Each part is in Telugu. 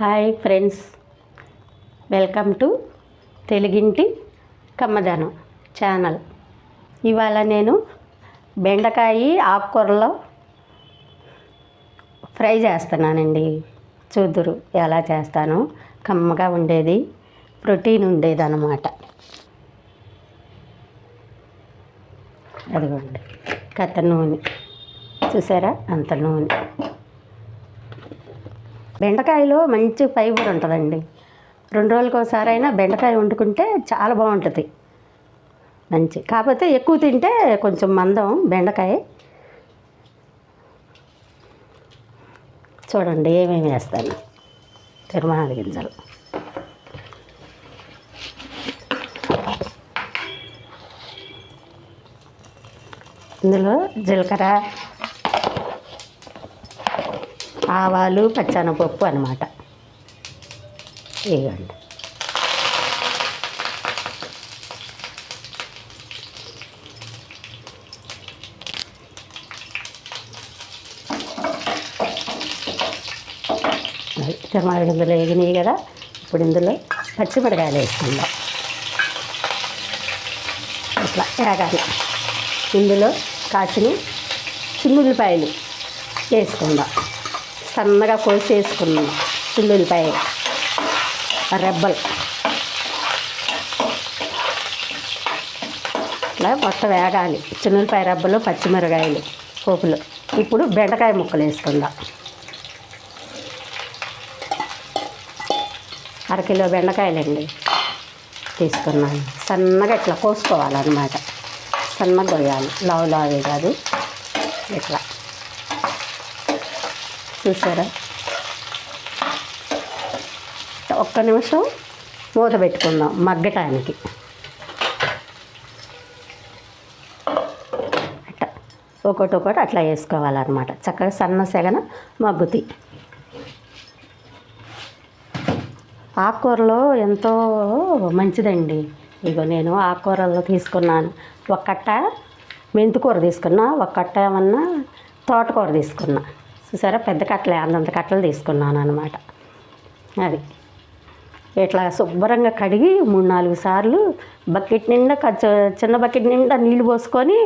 హాయ్ ఫ్రెండ్స్, వెల్కమ్ టు తెలుగింటి కమ్మదనం ఛానల్. ఇవాళ నేను బెండకాయ ఆకుకూరలో ఫ్రై చేస్తున్నానండి. చూద్దురు ఎలా చేస్తాను. కమ్మగా ఉండేది, ప్రోటీన్ ఉండేది అన్నమాట. అదిగోండి కత్త నూనె, చూసారా అంత నూనె. బెండకాయలో మంచి ఫైబర్ ఉంటుందండి. 2 రోజులకు ఒకసారి అయినా బెండకాయ వండుకుంటే చాలా బాగుంటుంది. మంచి కాకపోతే ఎక్కువ తింటే కొంచెం మందం బెండకాయ. చూడండి ఏమేమి వేస్తాను. తిరుమల గింజలు, ఇందులో జీలకర్ర, ఆవాలు, పచ్చెనపప్పు అన్నమాట. ఇవ్వండి. తిరుమల గింజలు వేగినాయి కదా. ఇప్పుడు ఇందులో పచ్చిమిరకాయలు వేసుకుందాం. ఇట్లా వేగాలి. ఇందులో కాసిన చిన్నుల్లిపాయలు వేసుకుందాం. సన్నగా కోసి వేసుకున్నాం చిన్నుల్లిపాయ రెబ్బలు. ఇట్లా మొత్తం వేగాలి. చిన్నుల్లిపాయ రెబ్బలు, పచ్చిమిరకాయలు పోపులు. ఇప్పుడు బెండకాయ ముక్కలు వేసుకుందాం. 1 కిలో బెండకాయలండి తీసుకున్నాను. సన్నగా ఇట్లా కోసుకోవాలన్నమాట. సన్నగా కొయ్యాలి, లావులావే కాదు. ఇట్లా చూసారా. ఒక్క నిమిషం మూత పెట్టుకుందాం మగ్గటానికి. అట్లా ఒకటి అట్లా వేసుకోవాలన్నమాట. చక్కగా సన్న సెగన మగ్గుతాయి. ఆకుకూరలో ఎంతో మంచిదండి. ఇగో నేను ఆకుకూరలో తీసుకున్నాను. ఒక కట్ట మెంతికూర తీసుకున్నా, ఒక కట్ట ఏమన్నా తోటకూర తీసుకున్నా. చూసారా, పెద్ద కట్టలే, అంతంత కట్టలు తీసుకున్నాను అన్నమాట. అది ఇట్లా శుభ్రంగా కడిగి 3-4 సార్లు బకెట్ నిండా, చిన్న బకెట్ నిండా నీళ్ళు పోసుకొని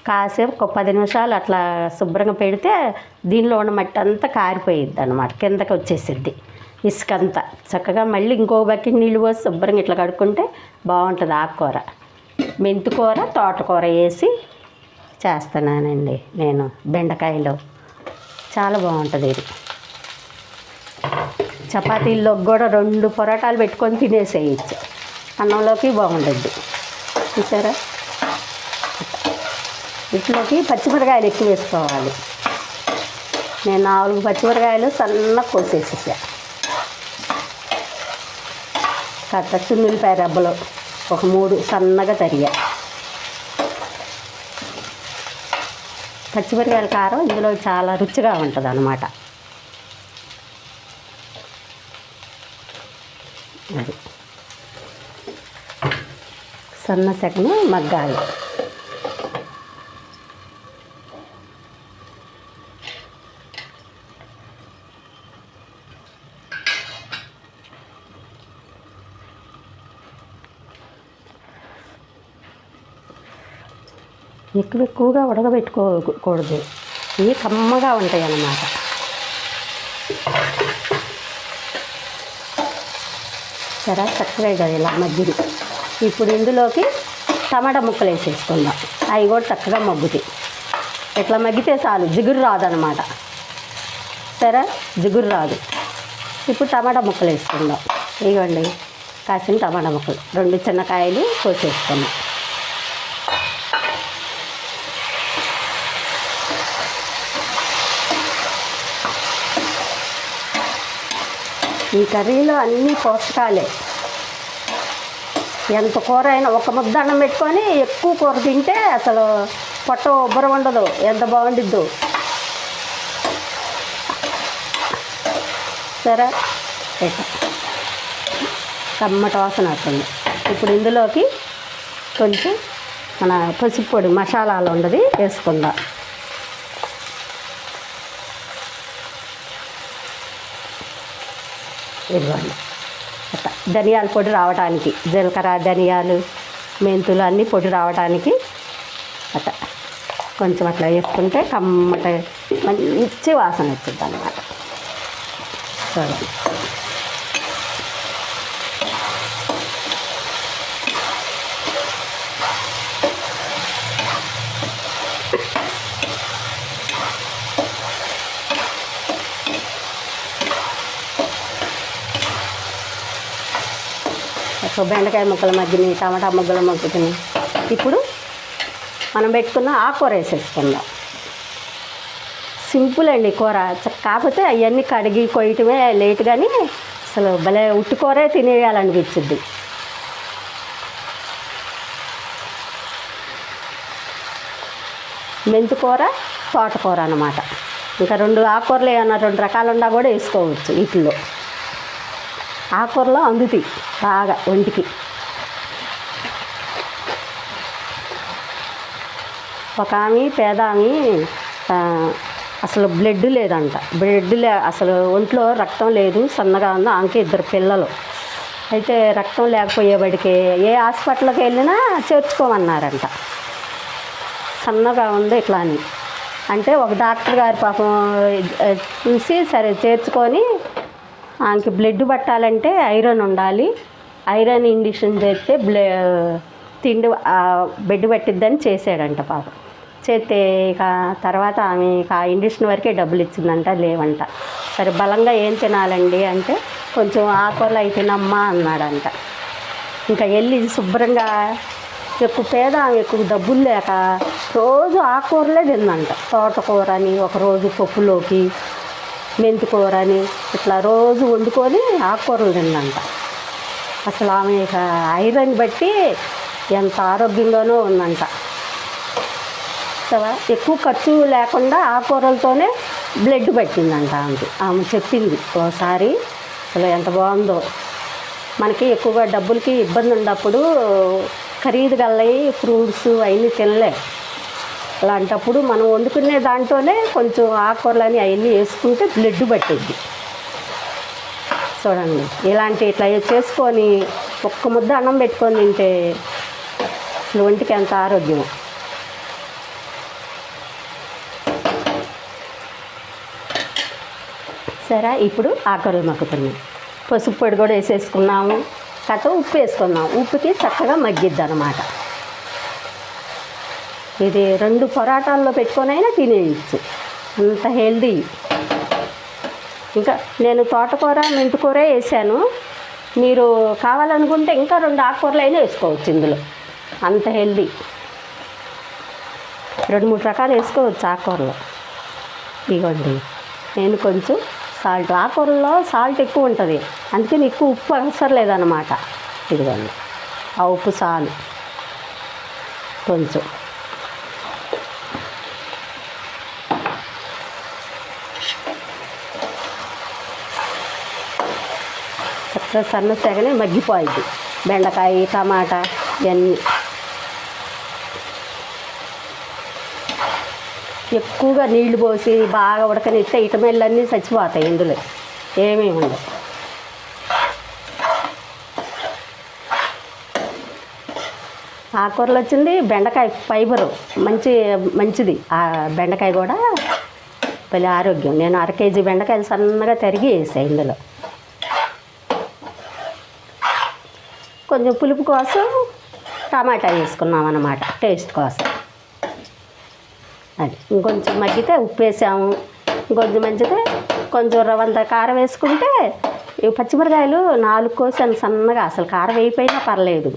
కాసేపు ఒక 10 నిమిషాలు అట్లా శుభ్రంగా పెడితే దీనిలో ఉన్న మట్టి అంతా కారిపోయిద్ది అన్నమాట. కిందకి వచ్చేసిద్ది ఇసుకంతా. చక్కగా మళ్ళీ ఇంకో బకెట్ నీళ్ళు పోసి శుభ్రంగా ఇట్లా కడుక్కుంటే బాగుంటుంది. ఆకుకూర, మెంతికూర, తోటకూర వేసి చేస్తున్నానండి నేను బెండకాయలో. చాలా బాగుంటుంది ఇది. చపాతీల్లో కూడా 2 పొరాటాలు పెట్టుకొని తినేసేయచ్చు. అన్నంలోకి బాగుంటుంది. చూసారా. వీటిలోకి పచ్చిమిరకాయలు ఎక్కువ వేసుకోవాలి. నేను 4 పచ్చిమిరకాయలు సన్నగా కోసేసేసా. కట్ట చిన్నుల్లిపాయ రెబ్బలు ఒక 3 సన్నగా తరిగా. పచ్చిమిరకాయల కారం ఇందులో చాలా రుచిగా ఉంటుంది అన్నమాట. అది సన్న సెకను మగ్గాలి. ఎక్కువగా ఉడకబెట్టుకోకూడదు. ఇవి కమ్మగా ఉంటాయి అన్నమాట. సరే చక్కగా ఇలా మగ్గిది. ఇప్పుడు ఇందులోకి టమాటా ముక్కలు వేసేసుకుందాం. అవి కూడా చక్కగా మగ్గుతాయి. ఇట్లా మగ్గితే చాలు, జిగురు రాదనమాట. సరే, జిగురు రాదు. ఇప్పుడు టమాటా ముక్కలు వేసుకుందాం. ఇవ్వండి కాసిన టమాటా ముక్కలు 2 చిన్నకాయలు కోసేసుకుందాం. ఈ కర్రీలో అన్నీ పోషకాలే. ఎంత కూర అయినా ఒక ముద్ద అన్నం పెట్టుకొని ఎక్కువ కూర తింటే అసలు పొట్ట ఉబ్బరం ఉండదు. ఎంత బాగుండిద్దు. సరే, కమ్మట వాసన వస్తుంది. ఇప్పుడు ఇందులోకి కొంచెం మన పసుపు పొడి మసాలాలు ఉండదు వేసుకుందాం. ఇదిగోండి అట్లా ధనియాల పొడి రావడానికి, జీలకర్ర ధనియాలు మెంతులు అన్నీ పొడి రావడానికి అట్లా కొంచెం అట్లా వేసుకుంటే కమ్మట మంచి వాసన వచ్చింది అన్నమాట. చూడండి బెండకాయ ముక్కలు మగ్గినాయి, టమాటా ముక్కలు మగ్గుతున్నాయి. ఇప్పుడు మనం పెట్టుకున్న ఆకుకూర వేసేసుకుందాం. సింపుల్ అండి కూర, కాకపోతే అవన్నీ కడిగి కొయ్యటమే లేట్, కానీ అసలు భలే ఉట్టి కూరే తినేయాలనిపించింది. మెంతికూర తోటకూర అన్నమాట. ఇంకా రెండు ఆకుకూరలు ఏమన్నా రెండు రకాలు ఉన్నా కూడా వేసుకోవచ్చు. వీటిల్లో ఆకుకూరలో అందుతాయి బాగా ఒంటికి. ఒక ఆమె పేద ఆమె అసలు బ్లడ్ లేదంట, అసలు ఒంట్లో రక్తం లేదు, సన్నగా ఉంది. ఆమెకి 2 పిల్లలు. అయితే రక్తం లేకపోయేవాడికి ఏ హాస్పిటల్కి వెళ్ళినా చేర్చుకోమన్నారంట. సన్నగా ఉంది ఇట్లా అని అంటే ఒక డాక్టర్ గారు పాపం చూసి సరే చేర్చుకొని, ఆమెకి బ్లడ్ పట్టాలంటే ఐరన్ ఉండాలి, ఐరన్ ఇంజెక్షన్ చేస్తే తిండి బెడ్ పట్టిద్దని చేసాడంట పాపం. చేస్తే ఇక తర్వాత ఆమె ఆ ఇంజక్షన్ వరకే డబ్బులు ఇచ్చిందంట, లేవంట. సరే బలంగా ఏం తినాలండి అంటే కొంచెం ఆకుకూరలు అవి తినమ్మా అన్నాడంట. ఇంకా వెళ్ళి శుభ్రంగా ఎక్కువ పేద ఎక్కువ డబ్బులు లేక రోజు ఆకుకూరలే తిందంట. తోటకూర అని ఒకరోజు పప్పులోకి, మెంతికూర అని ఇట్లా రోజు వండుకొని ఆకుకూరలు తిందంట. అసలు ఆమె ఇక ఐరన్ బట్టి ఎంత ఆరోగ్యంగానో ఉందంట. ఎక్కువ ఖర్చు లేకుండా ఆకుకూరలతోనే బ్లడ్ పట్టిందంట ఆమె చెప్పింది ఒకసారి. అసలు ఎంత బాగుందో. మనకి ఎక్కువగా డబ్బులకి ఇబ్బంది ఉన్నప్పుడు ఖరీదు గల్లయి ఫ్రూట్స్ అవన్నీ తినలే. అలాంటప్పుడు మనం వండుకునే దాంట్లోనే కొంచెం ఆకుకూరలని అవన్నీ వేసుకుంటే బ్లడ్ పట్టిద్ది. చూడండి ఇలాంటి ఇట్లా చేసుకొని ఒక్క ముద్ద అన్నం పెట్టుకొని తింటే అసలు ఒంటికి ఎంత ఆరోగ్యం. సరే ఇప్పుడు ఆకుకూరలు మగ్గుతున్నాయి. పసుపు పొడి కూడా వేసేసుకున్నాము. కథ ఉప్పు వేసుకున్నాము. ఉప్పుకి చక్కగా మగ్గిద్ది అన్నమాట. ఇది 2 పొరాటాల్లో పెట్టుకొనైనా తినేయచ్చు, అంత హెల్దీ. ఇంకా నేను తోటకూర మెంతికూర వేసాను. మీరు కావాలనుకుంటే ఇంకా 2 ఆకుకూరలు అయినా వేసుకోవచ్చు ఇందులో, అంత హెల్దీ. 2-3 రకాలు వేసుకోవచ్చు ఆకుకూరలో. ఇదిగోండి నేను కొంచెం సాల్ట్, ఆకుకూరలో సాల్ట్ ఎక్కువ ఉంటుంది, అందుకని ఎక్కువ ఉప్పు అవసరం లేదన్నమాట. ఇదిగోండి ఆ ఉప్పు చాలు. కొంచెం చక్కగా సన్నసేగనే మగ్గిపోయింది. బెండకాయ టమాటా ఇవన్నీ ఎక్కువగా నీళ్లు పోసి బాగా ఉడకనిస్తే ఇటమెళ్ళన్నీ చచ్చిపోతాయి, ఇందులో ఏమీ ఉండవు. ఆకుకూరలు వచ్చింది. బెండకాయ ఫైబరు మంచిది. ఆ బెండకాయ కూడా భలే ఆరోగ్యం. నేను 1/2 కేజీ బెండకాయలు సన్నగా తరిగి వేసాను. ఇందులో కొంచెం పులుపు కోసం టమాటా వేసుకున్నాం అన్నమాట, టేస్ట్ కోసం. అది ఇంకొంచెం మగ్గితే ఉప్పు వేసాము. ఇంకొంచెం మంచితే కొంచెం రవ్వంత కారం వేసుకుంటే, ఈ పచ్చిమిరకాయలు 4 కోసాను సన్నగా. అసలు కారం వేయిపోయినా పర్లేదు,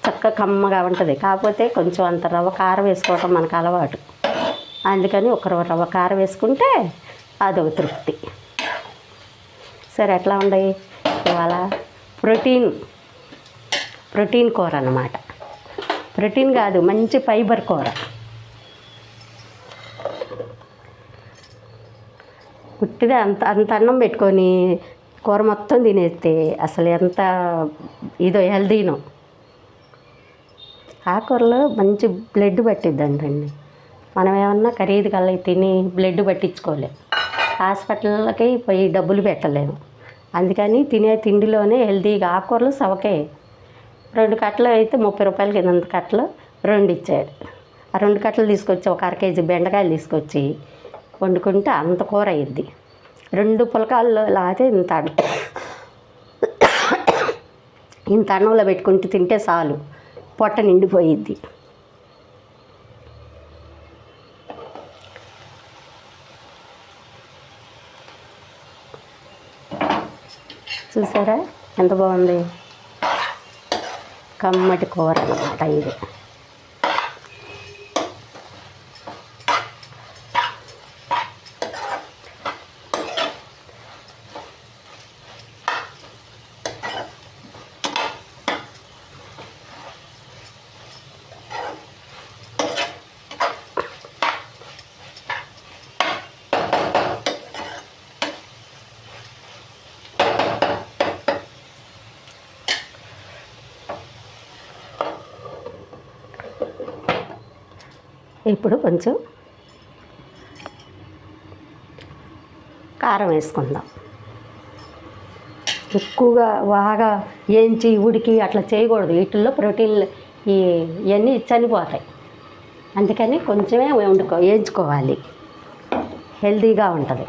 చక్కగా కమ్మగా ఉంటుంది. కాకపోతే కొంచెం అంత రవ్వ కారం వేసుకోవటం మనకు అలవాటు, అందుకని ఒక రవ్వ కారం వేసుకుంటే అదొక తృప్తి. సరే ఎట్లా ఉన్నాయి ఇవాళ ప్రోటీన్ కూర అన్నమాట. ప్రోటీన్ కాదు, మంచి ఫైబర్ కూర. పుట్టిదే అంత అన్నం పెట్టుకొని కూర మొత్తం తినేస్తే అసలు ఎంత ఇదో హెల్దీనో. ఆకుకూరలో మంచి బ్లడ్ పట్టిద్దండి. మనం ఏమన్నా ఖరీదు కల్లా తిని బ్లడ్ పట్టించుకోలేము, హాస్పిటల్కి పోయి డబ్బులు పెట్టలేము. అందుకని తినే తిండిలోనే హెల్తీగా ఆకుకూరలు సవకే 2 కట్టలు అయితే 30 రూపాయలకి 8 కట్టలు 2 ఇచ్చాడు. ఆ 2 కట్టలు తీసుకొచ్చి ఒక అర కేజీ బెండకాయలు తీసుకొచ్చి వండుకుంటే అంత కూర అయ్యిద్ది. 2 పులకాల్లో లాగితే ఇంత అన్నంలో పెట్టుకుంటూ తింటే చాలు, పొట్ట నిండిపోయిద్ది. చూసారా ఎంత బాగుంది, కమ్మటి కూర అన్నమాట ఇది. ఇప్పుడు కొంచెం కారం వేసుకుందాం. ఎక్కువగా బాగా ఏంచి ఉడికి అట్లా చేయకూడదు, వీటిల్లో ప్రోటీన్లు ఇవన్నీ చనిపోతాయి. అందుకని కొంచెమే వేయించుకోవాలి, హెల్తీగా ఉంటుంది.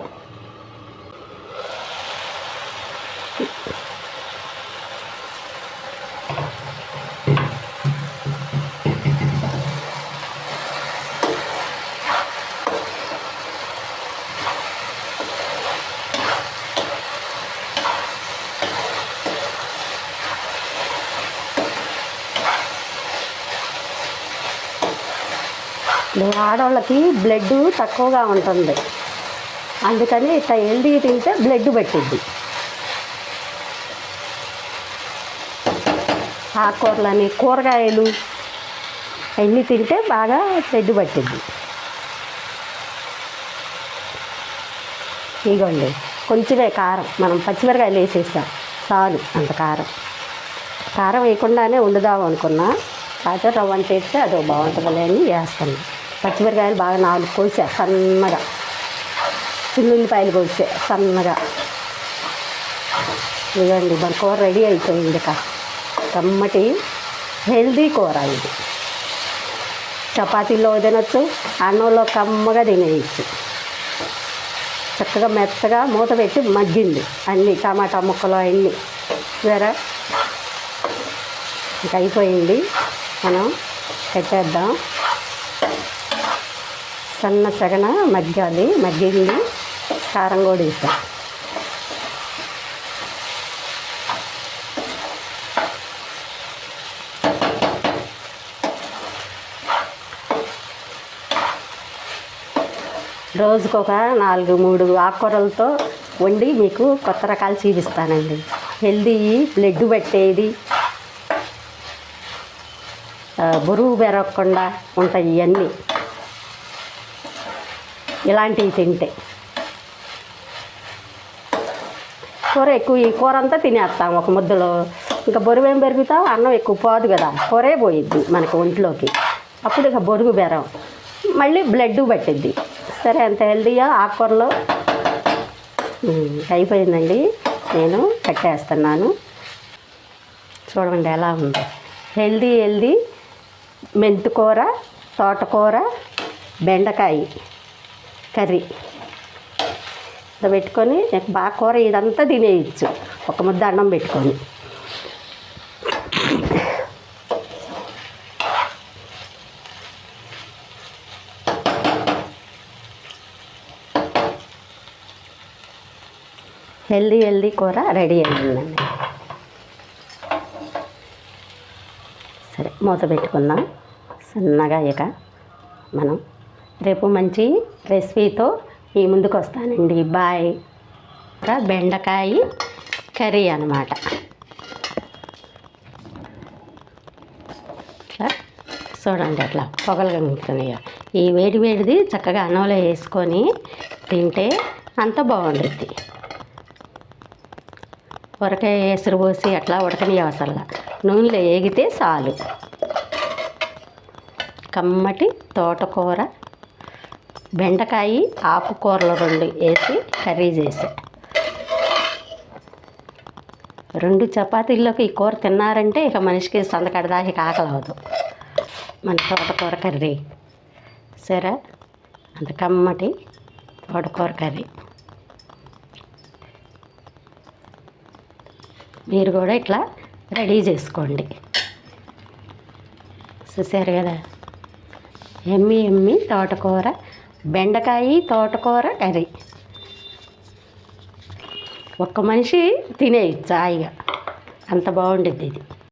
ఆడవాళ్ళకి బ్లడ్ తక్కువగా ఉంటుంది, అందుకని ఇట్లా హెల్దీ తింటే బ్లడ్ పట్టిద్ది. ఆకుకూరలని కూరగాయలు అన్నీ తింటే బాగా బ్లడ్ పట్టిద్ది. ఇగోండి కొంచెమే కారం, మనం పచ్చిమిరకాయలు వేసేస్తాం చాలు, అంత కారం. కారం వేయకుండానే వండుదాం అనుకున్నా, కాకపోతే రవ్వంట వేస్తే అదో బాగుంటుందిలే అని వేస్తాను. పచ్చిమిరకాయలు బాగా 4 కోసా సన్నగా, చిన్నుల్లిపాయలు కోసా సన్నగా. ఇదండి మన కూర రెడీ అయిపోయింది. కమ్మటి హెల్దీ కూర ఇది. చపాతీలో తినొచ్చు, అన్నంలో కమ్మగా తినేయచ్చు. చక్కగా మెత్తగా మూత పెట్టి మగ్గింది అన్నీ, టమాటా ముక్కలు అన్నీ వేరే. ఇంకా అయిపోయింది, మనం పెట్టేద్దాం. సన్న సగన మగ్గాలి, మగ్గింది. కారం కూడా వేస్తాం. రోజుకొక 4-3 ఆకుకూరలతో వండి మీకు కొత్త రకాలు చూపిస్తానండి. హెల్దీ, బ్లడ్ పెట్టేది, బరువు పెరగకుండా ఉంటాయి ఇవన్నీ ఇలాంటివి తింటే. కూర ఎక్కువ, ఈ కూర అంతా తినేస్తాం ఒక ముద్దలో. ఇంకా బరువు ఏం పెరుగుతాం, అన్నం ఎక్కువ పోదు కదా, కూరే పోయిద్ది మనకు ఒంట్లోకి. అప్పుడు ఇక బరువు బెరం, మళ్ళీ బ్లడ్ పట్టిద్ది. సరే అంత హెల్దీగా ఆకుకూరలో అయిపోయిందండి. నేను కట్టేస్తున్నాను, చూడండి ఎలా ఉందో. హెల్దీ మెంతికూర, తోటకూర, బెండకాయ కర్రీ ఇలా పెట్టుకొని బాగా కూర ఇదంతా తినేయచ్చు ఒక ముద్ద అన్నం పెట్టుకొని. హెల్దీ కూర రెడీ అయిందండి. సరే మూత పెట్టుకుందాం సన్నగా. ఇక మనం రేపు మంచి రెసిపీతో మీ ముందుకు వస్తానండి. బాయ్. బెండకాయ కర్రీ అన్నమాట. ఇట్లా చూడండి, అట్లా పొగలుగా ఉంటున్నాయి. ఈ వేడిది చక్కగా అన్నంలో వేసుకొని తింటే అంత బాగుండుద్ది. ఉరకాయ ఎసురు పోసి అట్లా ఉడకని అవసరంలా, నూనెలో వేగితే చాలు. కమ్మటి తోటకూర, బెండకాయ, ఆకుకూరలు 2 వేసి కర్రీ చేసా. 2 చపాతీల్లోకి ఈ కూర తిన్నారంటే ఇక మనిషికి సందకడదాకా ఇక ఆకలి అవ్వదు. మన తోటకూర కర్రీ సరే, అంత కమ్మటి తోటకూర కర్రీ. మీరు కూడా ఇట్లా రెడీ చేసుకోండి. చూసారు కదా, ఎమ్మి ఎమ్మి తోటకూర, బెండకాయ తోటకూర కర్రీ. ఒక్క మనిషి తినేయచ్చు హాయిగా, అంత బాగుంటుంది ఇది.